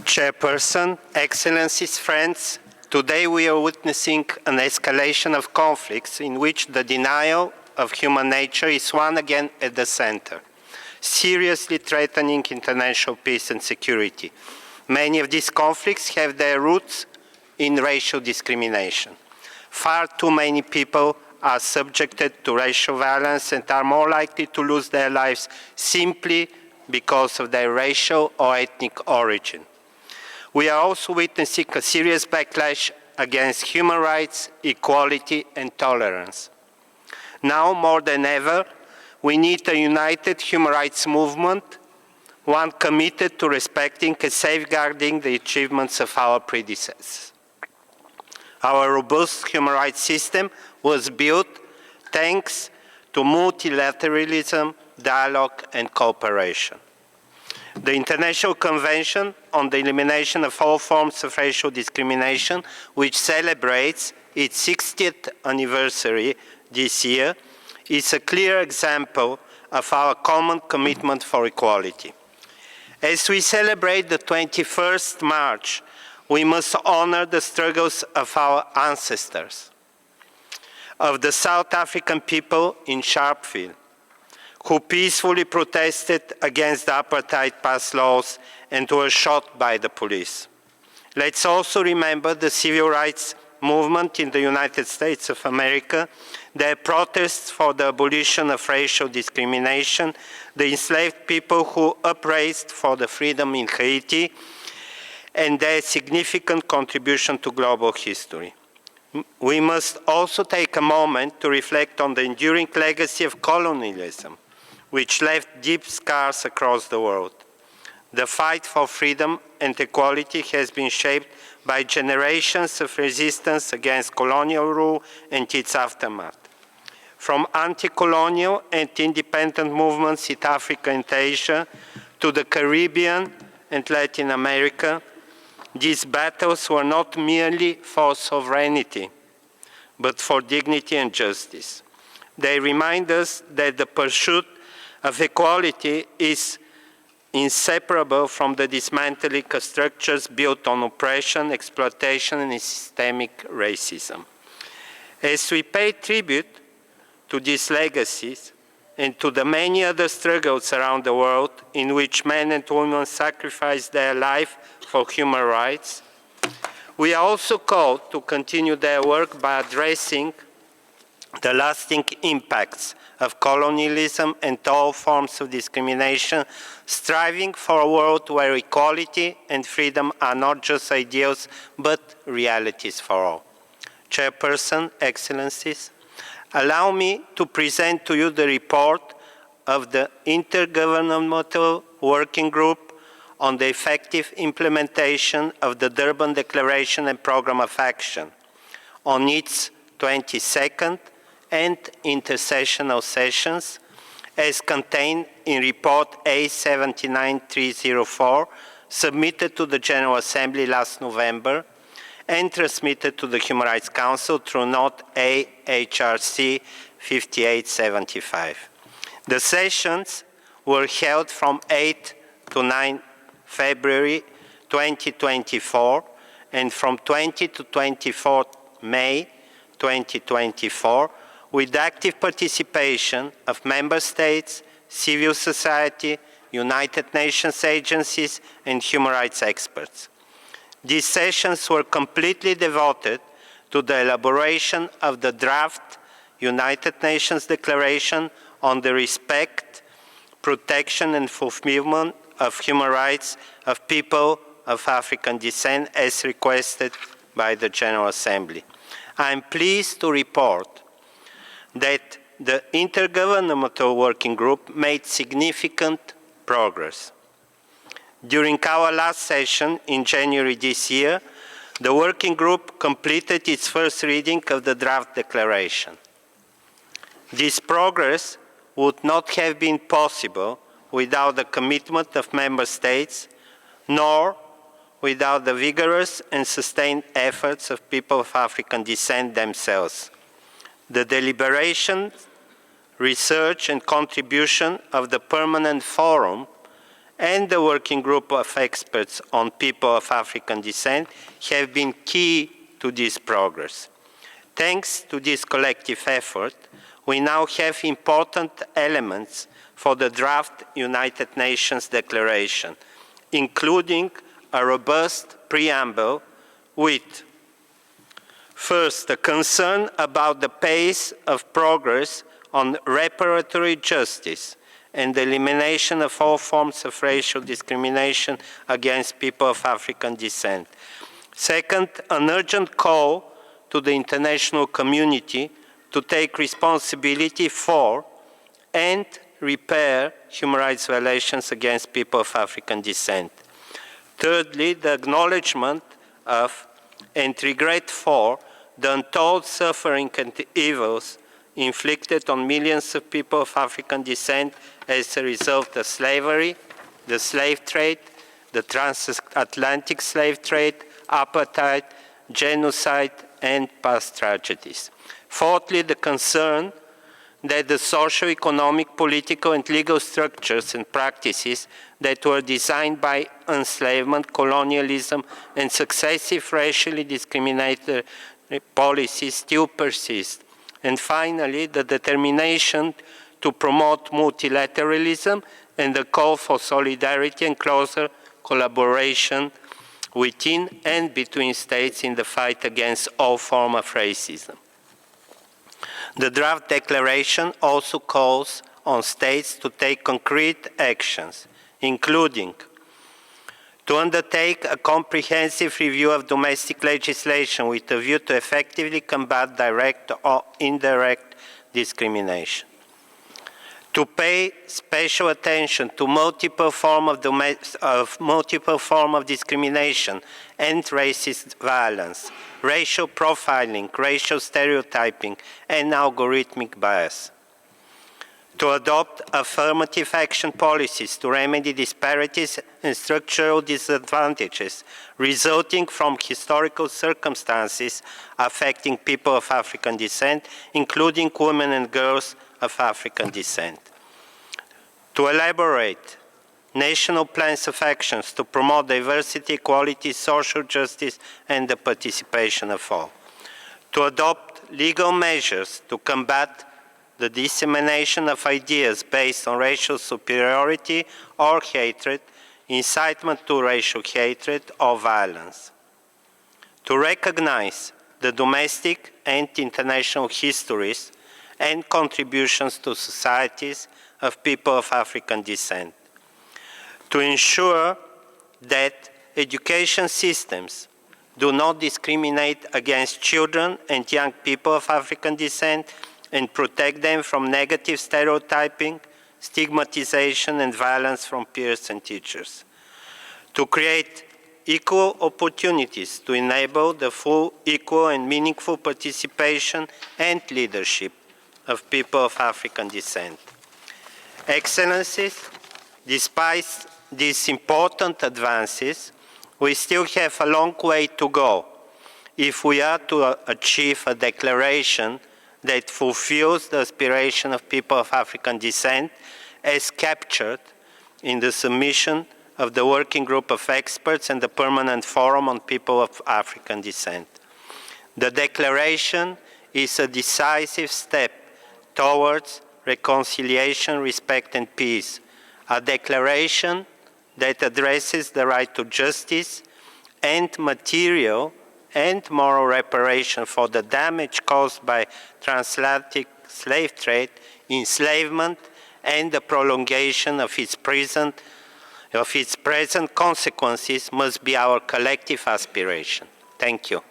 Chairperson, Excellencies, friends, today we are witnessing an escalation of conflicts in which the denial of human nature is once again at the center, seriously threatening international peace and security. Many of these conflicts have their roots in racial discrimination. Far too many people are subjected to racial violence and are more likely to lose their lives simply because of their racial or ethnic origin. We are also witnessing a serious backlash against human rights, equality, and tolerance. Now, more than ever, we need a united human rights movement, one committed to respecting and safeguarding the achievements of our predecessors. Our robust human rights system was built thanks to multilateralism, dialogue, and cooperation. The International Convention on the Elimination of All Forms of Racial Discrimination, which celebrates its 60th anniversary this year, is a clear example of our common commitment for equality. As we celebrate the 21st March, we must honor the struggles of our ancestors, of the South African people in Sharpeville, who peacefully protested against the apartheid past laws and were shot by the police. Let's also remember the civil rights movement in the United States of America, their protests for the abolition of racial discrimination, the enslaved people who upraised for the freedom in Haiti, and their significant contribution to global history. We must also take a moment to reflect on the enduring legacy of colonialism, which left deep scars across the world. The fight for freedom and equality has been shaped by generations of resistance against colonial rule and its aftermath. From anti-colonial and independent movements in Africa and Asia to the Caribbean and Latin America, these battles were not merely for sovereignty, but for dignity and justice. They remind us that the pursuit of equality is inseparable from the dismantling of structures built on oppression, exploitation, and systemic racism. As we pay tribute to these legacies and to the many other struggles around the world in which men and women sacrifice their life for human rights, we are also called to continue their work by addressing the lasting impacts of colonialism and all forms of discrimination, striving for a world where equality and freedom are not just ideals, but realities for all. Chairperson, Excellencies, allow me to present to you the report of the Intergovernmental Working Group on the effective implementation of the Durban Declaration and Programme of Action on its 22nd and intersessional sessions, as contained in Report A79304, submitted to the General Assembly last November and transmitted to the Human Rights Council through Note A HRC5875. The sessions were held from 8 to 9 February 2024 and from 20 to 24 May 2024, with active participation of member states, civil society, United Nations agencies, and human rights experts. These sessions were completely devoted to the elaboration of the draft United Nations Declaration on the respect, protection, and fulfillment of human rights of people of African descent as requested by the General Assembly. I am pleased to report that the Intergovernmental Working Group made significant progress. During our last session in January this year, the Working Group completed its first reading of the draft declaration. This progress would not have been possible without the commitment of Member States, nor without the vigorous and sustained efforts of people of African descent themselves. The deliberation, research, and contribution of the Permanent Forum and the working group of experts on people of African descent have been key to this progress. Thanks to this collective effort, we now have important elements for the draft United Nations Declaration, including a robust preamble with, first, a concern about the pace of progress on reparatory justice and the elimination of all forms of racial discrimination against people of African descent. Second, an urgent call to the international community to take responsibility for and repair human rights violations against people of African descent. Thirdly, the acknowledgement of and regret for the untold suffering and evils inflicted on millions of people of African descent as a result of slavery, the slave trade, the transatlantic slave trade, apartheid, genocide, and past tragedies. Fourthly, the concern that the social, economic, political, and legal structures and practices that were designed by enslavement, colonialism, and successive racially discriminatory policies still persist. And finally, the determination to promote multilateralism and the call for solidarity and closer collaboration within and between states in the fight against all forms of racism. The draft declaration also calls on states to take concrete actions, including to undertake a comprehensive review of domestic legislation with a view to effectively combat direct or indirect discrimination, to pay special attention to multiple forms of discrimination and racist violence, racial profiling, racial stereotyping, and algorithmic bias, to adopt affirmative action policies to remedy disparities and structural disadvantages resulting from historical circumstances affecting people of African descent, including women and girls of African descent, to elaborate national plans of actions to promote diversity, equality, social justice, and the participation of all, to adopt legal measures to combat the dissemination of ideas based on racial superiority or hatred, incitement to racial hatred or violence, to recognize the domestic and international histories and contributions to societies of people of African descent, to ensure that education systems do not discriminate against children and young people of African descent and protect them from negative stereotyping, stigmatization, and violence from peers and teachers, to create equal opportunities to enable the full, equal, and meaningful participation and leadership of people of African descent. Excellencies, despite these important advances, we still have a long way to go if we are to achieve a declaration that fulfills the aspiration of people of African descent as captured in the submission of the Working Group of Experts and the Permanent Forum on People of African Descent. The declaration is a decisive step towards reconciliation, respect, and peace, a declaration that addresses the right to justice and material and moral reparation for the damage caused by transatlantic slave trade, enslavement, and the prolongation of its present consequences must be our collective aspiration. Thank you.